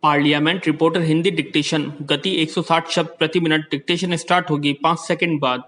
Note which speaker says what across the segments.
Speaker 1: Parliament reporter Hindi dictation गति 160 शब्द प्रति मिनट। डिक्टेशन स्टार्ट होगी 5 सेकंड बाद।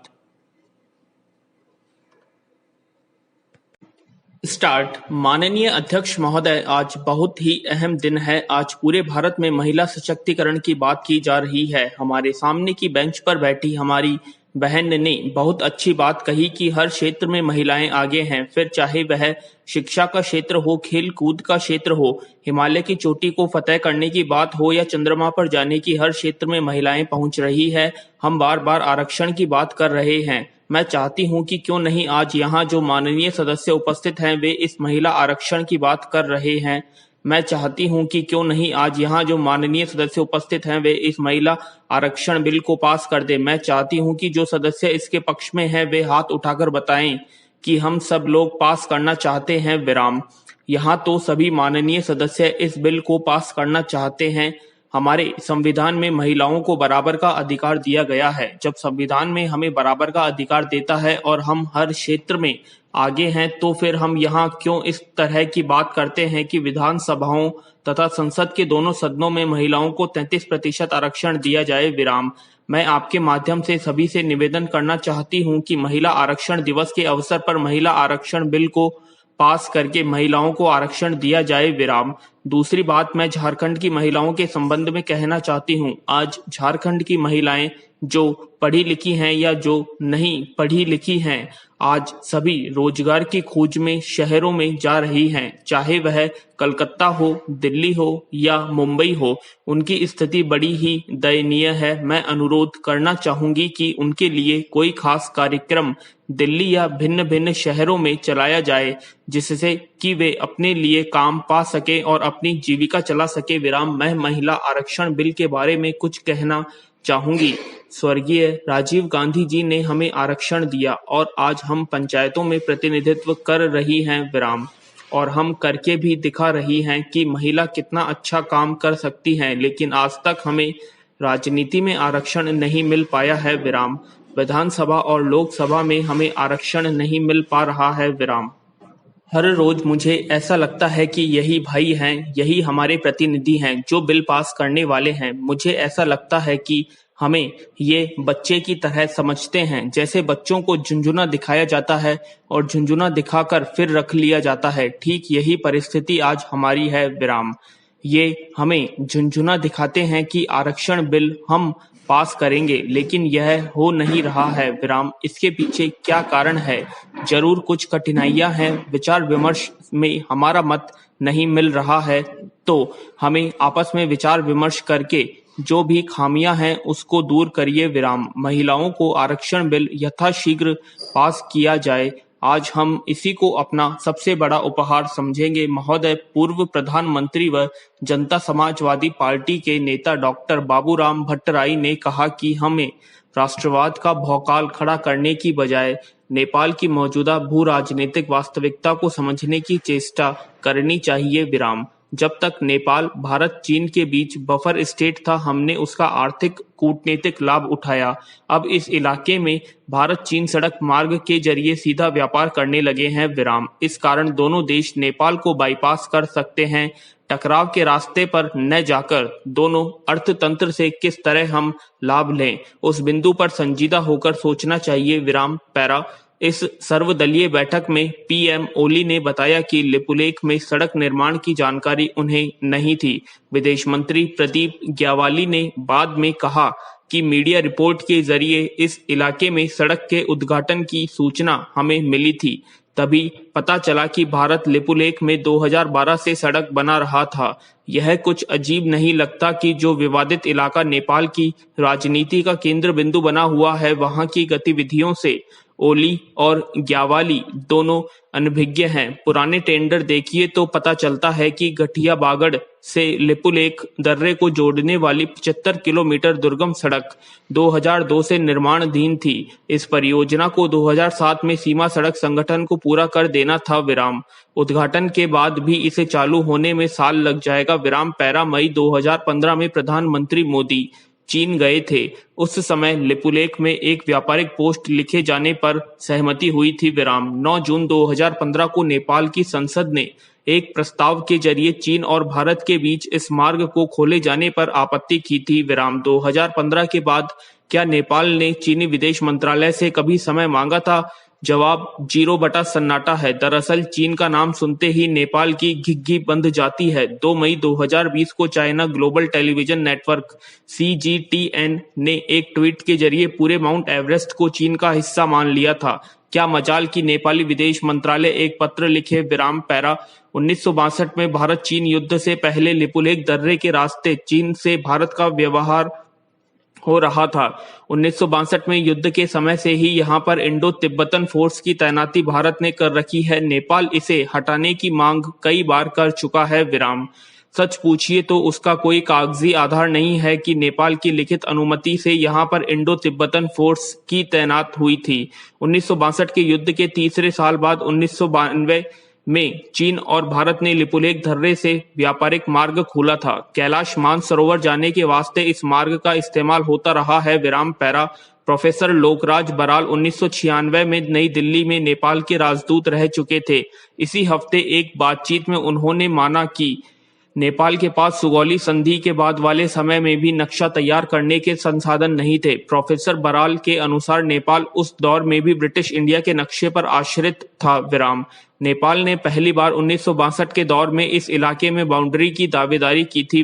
Speaker 1: स्टार्ट। माननीय अध्यक्ष महोदय, आज बहुत ही अहम दिन है। आज पूरे भारत में महिला सशक्तिकरण की बात की जा रही है। हमारे सामने की बेंच पर बैठी हमारी बहन ने बहुत अच्छी बात कही कि हर क्षेत्र में महिलाएं आगे हैं, फिर चाहे वह शिक्षा का क्षेत्र हो, खेल कूद का क्षेत्र हो, हिमालय की चोटी को फतेह करने की बात हो या चंद्रमा पर जाने की, हर क्षेत्र में महिलाएं पहुंच रही है। हम बार बार आरक्षण की बात कर रहे हैं। मैं चाहती हूं कि क्यों नहीं आज यहाँ जो माननीय सदस्य उपस्थित हैं वे इस महिला आरक्षण की बात कर रहे हैं। मैं चाहती हूं कि क्यों नहीं आज यहाँ जो माननीय सदस्य उपस्थित हैं वे इस महिला आरक्षण बिल को पास कर दें। मैं चाहती हूं कि जो सदस्य इसके पक्ष में हैं वे हाथ उठाकर बताएं कि हम सब लोग पास करना चाहते हैं। विराम। यहाँ तो सभी माननीय सदस्य इस बिल को पास करना चाहते हैं। हमारे संविधान में महिलाओं को बराबर का अधिकार दिया गया है। जब संविधान में हमें बराबर का अधिकार देता है और हम हर क्षेत्र में आगे हैं, तो फिर हम यहाँ क्यों इस तरह की बात करते हैं कि विधानसभाओं तथा संसद के दोनों सदनों में महिलाओं को 33% आरक्षण दिया जाए। विराम। मैं आपके माध्यम से सभी से निवेदन करना चाहती हूँ कि महिला आरक्षण दिवस के अवसर पर महिला आरक्षण बिल को पास करके महिलाओं को आरक्षण दिया जाए। विराम। दूसरी बात मैं झारखंड की महिलाओं के संबंध में कहना चाहती हूँ। आज झारखंड की महिलाएं जो पढ़ी लिखी हैं या जो नहीं पढ़ी लिखी हैं, आज सभी रोजगार की खोज में शहरों में जा रही हैं। चाहे वह कलकत्ता हो, दिल्ली हो या मुंबई हो, उनकी स्थिति बड़ी ही दयनीय है। मैं अनुरोध करना चाहूंगी कि उनके लिए कोई खास कार्यक्रम दिल्ली या भिन्न भिन्न शहरों में चलाया जाए, जिससे कि वे अपने लिए काम पा सके और अपनी जीविका चला सके। विराम। मैं महिला आरक्षण बिल के बारे में कुछ कहना चाहूंगी। स्वर्गीय राजीव गांधी जी ने हमें आरक्षण दिया और आज हम पंचायतों में प्रतिनिधित्व कर रही हैं। विराम। और हम करके भी दिखा रही हैं कि महिला कितना अच्छा काम कर सकती हैं, लेकिन आज तक हमें राजनीति में आरक्षण नहीं मिल पाया है। विराम। विधानसभा और लोकसभा में हमें आरक्षण नहीं मिल पा रहा है। विराम। हर रोज मुझे ऐसा लगता है कि यही भाई हैं, यही हमारे प्रतिनिधि हैं जो बिल पास करने वाले हैं। मुझे ऐसा लगता है कि हमें ये बच्चे की तरह समझते हैं, जैसे बच्चों को झुनझुना दिखाया जाता है और झुनझुना दिखाकर फिर रख लिया जाता है। ठीक यही परिस्थिति आज हमारी है। विराम। ये हमें झुनझुना दिखाते हैं कि आरक्षण बिल हम पास करेंगे, लेकिन यह हो नहीं रहा है। विराम। इसके पीछे क्या कारण है? जरूर कुछ कठिनाइयां हैं। विचार विमर्श में हमारा मत नहीं मिल रहा है, तो हमें आपस में विचार विमर्श करके जो भी खामियां हैं उसको दूर करिए। विराम। महिलाओं को आरक्षण बिल यथाशीघ्र पास किया जाए। आज हम इसी को अपना सबसे बड़ा उपहार समझेंगे। महोदय, पूर्व प्रधानमंत्री व जनता समाजवादी पार्टी के नेता डॉक्टर बाबूराम भट्टराई ने कहा कि हमें राष्ट्रवाद का भौकाल खड़ा करने की बजाय नेपाल की मौजूदा भू राजनीतिक वास्तविकता को समझने की चेष्टा करनी चाहिए। विराम। जब तक नेपाल भारत चीन के बीच बफर स्टेट था, हमने उसका आर्थिक कूटनीतिक लाभ उठाया। अब इस इलाके में भारत चीन सड़क मार्ग के जरिए सीधा व्यापार करने लगे हैं। विराम। इस कारण दोनों देश नेपाल को बाईपास कर सकते हैं। टकराव के रास्ते पर न जाकर दोनों अर्थतंत्र से किस तरह हम लाभ लें, उस बिंदु पर संजीदा होकर सोचना चाहिए। विराम। पैरा। इस सर्वदलीय बैठक में पीएम ओली ने बताया कि लिपुलेख में सड़क निर्माण की जानकारी उन्हें नहीं थी। विदेश मंत्री प्रदीप ग्यावाली ने बाद में कहा कि मीडिया रिपोर्ट के जरिए इस इलाके में सड़क के उद्घाटन की सूचना हमें मिली थी। तभी पता चला कि भारत लिपुलेख में 2012 से सड़क बना रहा था। यह कुछ अजीब नहीं लगता कि जो विवादित इलाका नेपाल की राजनीति का केंद्र बिंदु बना हुआ है, वहां की गतिविधियों से ओली और ग्यावाली दोनों अनभिज्ञ हैं। पुराने टेंडर देखिए तो पता चलता है कि गठिया बागड़ से लिपुलेख दर्रे को जोड़ने वाली 75 किलोमीटर दुर्गम सड़क 2002 से निर्माणाधीन थी। इस परियोजना को 2007 में सीमा सड़क संगठन को पूरा कर देना था। विराम। उद्घाटन के बाद भी इसे चालू होने में साल लग जाएगा। विराम। पैरा। मई 2015 में प्रधानमंत्री मोदी चीन गए थे। उस समय लिपुलेख में एक व्यापारिक पोस्ट लिखे जाने पर सहमति हुई थी। विराम। 9 जून 2015 को नेपाल की संसद ने एक प्रस्ताव के जरिए चीन और भारत के बीच इस मार्ग को खोले जाने पर आपत्ति की थी। 2015 के बाद क्या नेपाल ने चीनी विदेश मंत्रालय से कभी समय मांगा था? जवाब 0 बटा सन्नाटा है। दरअसल चीन का नाम सुनते ही नेपाल की घिघी बंध जाती है। 2 मई 2020 को China global television network CGTN ने एक ट्वीट के जरिए पूरे माउंट एवरेस्ट को चीन का हिस्सा मान लिया था। क्या मजाल कि नेपाली विदेश मंत्रालय एक पत्र लिखे पैरा 1962 में भारत चीन युद्ध से पहले लिपुलेख दर्रे के रास्ते चीन से भारत का व्यवहार हो रहा था। 1962 में युद्ध के समय से ही यहाँ पर इंडो तिब्बतन फोर्स की तैनाती भारत ने कर रखी है। नेपाल इसे हटाने की मांग कई बार कर चुका है। सच पूछिए तो उसका कोई कागजी आधार नहीं है कि नेपाल की लिखित अनुमति से यहाँ पर इंडो तिब्बतन फोर्स की तैनात हुई थी। 1962 के युद्ध के तीसरे साल बाद 1992 में चीन और भारत ने लिपुलेख दर्रे से व्यापारिक मार्ग खोला था। कैलाश मानसरोवर जाने के वास्ते इस मार्ग का इस्तेमाल होता रहा है। पैरा प्रोफेसर लोकराज बराल 1996 में नई दिल्ली में नेपाल के राजदूत रह चुके थे। इसी हफ्ते एक बातचीत में उन्होंने माना कि नेपाल के पास सुगौली संधि के बाद वाले समय में भी नक्शा तैयार करने के संसाधन नहीं थे। प्रोफेसर बराल के अनुसार नेपाल उस दौर में भी ब्रिटिश इंडिया के नक्शे पर आश्रित था। नेपाल ने पहली बार 1962 के दौर में इस इलाके में बाउंड्री की दावेदारी की थी।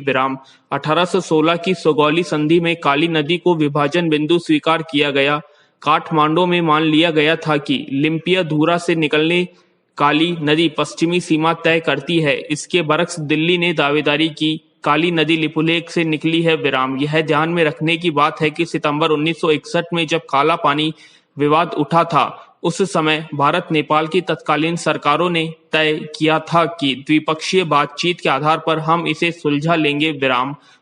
Speaker 1: 1816 की सुगौली संधि में काली नदी को विभाजन बिंदु स्वीकार किया गया। काठमांडू में मान लिया गया था कि लिम्पियाधुरा से निकलने काली नदी पश्चिमी सीमा तय करती है। इसके बरक्स दिल्ली ने दावेदारी की। काली नदी लिपुलेख से निकली है। यह ध्यान में रखने की बात है कि सितंबर 1961 में जब काला पानी विवाद उठा था, उस समय भारत नेपाल की तत्कालीन सरकारों ने तय किया था कि द्विपक्षीय बातचीत के आधार पर हम इसे सुलझा लेंगे।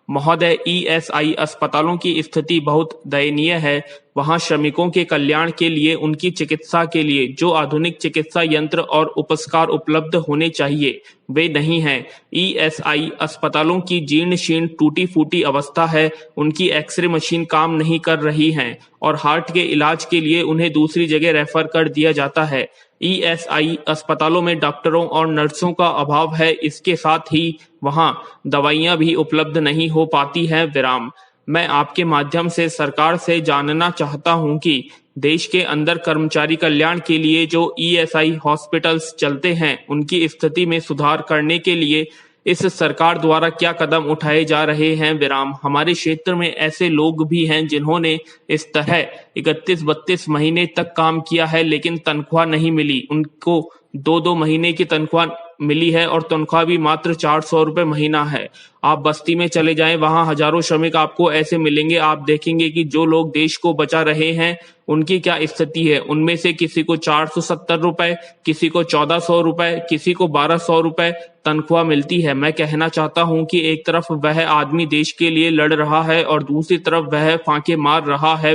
Speaker 1: महोदय, ESI अस्पतालों की स्थिति बहुत दयनीय है। वहां श्रमिकों के कल्याण के लिए, उनकी चिकित्सा के लिए जो आधुनिक चिकित्सा यंत्र और उपस्कार उपलब्ध होने चाहिए वे नहीं हैं। ESI अस्पतालों की जीर्ण शीर्ण टूटी फूटी अवस्था है। उनकी एक्सरे मशीन काम नहीं कर रही हैं और हार्ट के इलाज के लिए उन्हें दूसरी जगह रेफर कर दिया जाता है। ESI अस्पतालों में डॉक्टरों और नर्सों का अभाव है। इसके साथ ही वहां दवाइयां भी उपलब्ध नहीं हो पाती हैं। मैं आपके माध्यम से सरकार से जानना चाहता हूं कि देश के अंदर कर्मचारी कल्याण के लिए जो ESI हॉस्पिटल्स चलते हैं, उनकी स्थिति में सुधार करने के लिए इस सरकार द्वारा क्या कदम उठाए जा रहे हैं। हमारे क्षेत्र में ऐसे लोग भी हैं जिन्होंने इस तरह 31-32 महीने तक काम किया है लेकिन तनख्वाह नहीं मिली। उनको 2-2 महीने की तनख्वाह मिली है और तनख्वाह भी मात्र 400 रुपए महीना है। आप बस्ती में चले जाएं, वहां हजारों श्रमिक आपको ऐसे मिलेंगे। आप देखेंगे कि जो लोग देश को बचा रहे हैं उनकी क्या स्थिति है। उनमें से किसी को 470 रुपए, किसी को 1400 रुपए, किसी को 1200 रुपए तनख्वाह मिलती है। मैं कहना चाहता हूं कि एक तरफ वह आदमी देश के लिए लड़ रहा है और दूसरी तरफ वह फांके मार रहा है।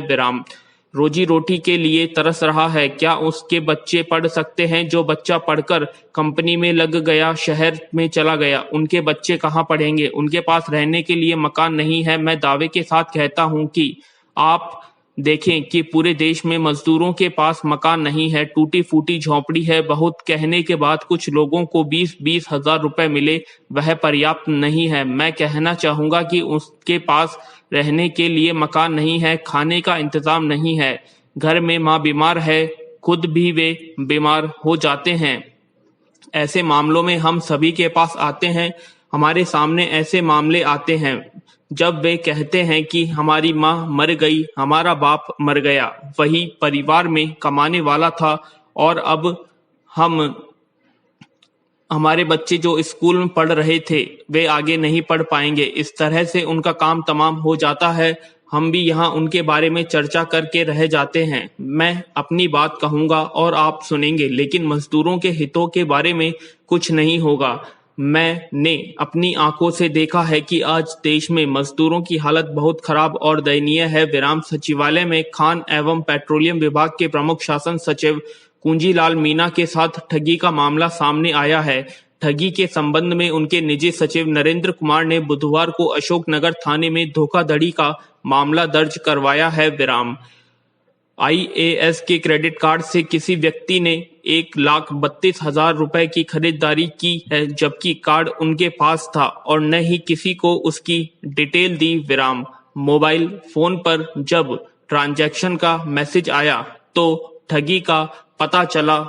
Speaker 1: रोजी रोटी के लिए तरस रहा है। क्या उसके बच्चे पढ़ सकते हैं? जो बच्चा पढ़कर कंपनी में लग गया, शहर में चला गया, उनके बच्चे कहाँ पढ़ेंगे? उनके पास रहने के लिए मकान नहीं है। मैं दावे के साथ कहता हूँ कि आप देखें कि पूरे देश में मजदूरों के पास मकान नहीं है, टूटी फूटी झोंपड़ी है। बहुत कहने के बाद कुछ लोगों को 20-20 हजार रुपए मिले, वह पर्याप्त नहीं है। मैं कहना चाहूंगा कि उसके पास रहने के लिए मकान नहीं है, खाने का इंतजाम नहीं है, घर में माँ बीमार है, खुद भी वे बीमार हो जाते हैं। ऐसे मामलों में हम सभी के पास आते हैं, हमारे सामने ऐसे मामले आते हैं जब वे कहते हैं कि हमारी माँ मर गई, हमारा बाप मर गया, वही परिवार में कमाने वाला था और अब हमारे बच्चे जो स्कूल में पढ़ रहे थे वे आगे नहीं पढ़ पाएंगे। इस तरह से उनका काम तमाम हो जाता है। हम भी यहाँ उनके बारे में चर्चा करके रह जाते हैं। मैं अपनी बात कहूँगा और आप सुनेंगे, लेकिन मजदूरों के हितों के बारे में कुछ नहीं होगा। मैंने अपनी आंखों से देखा है कि आज देश में मजदूरों की हालत बहुत खराब और दयनीय है। सचिवालय में खान एवं पेट्रोलियम विभाग के प्रमुख शासन सचिव कुंजीलाल मीणा के साथ ठगी का मामला सामने आया है। ठगी के संबंध में उनके निजी सचिव नरेंद्र कुमार ने बुधवार को अशोकनगर थाने में धोखाधड़ी का मामला दर्ज करवाया है। IAS के क्रेडिट कार्ड से किसी व्यक्ति ने 1,32,000 रुपए की खरीदारी की है, जबकि कार्ड उनके पास था और न ही किसी को उसकी डिटेल दी। मोबाइल फोन पर जब ट्रांजैक्शन का मैसेज आया तो ठगी का पता चला।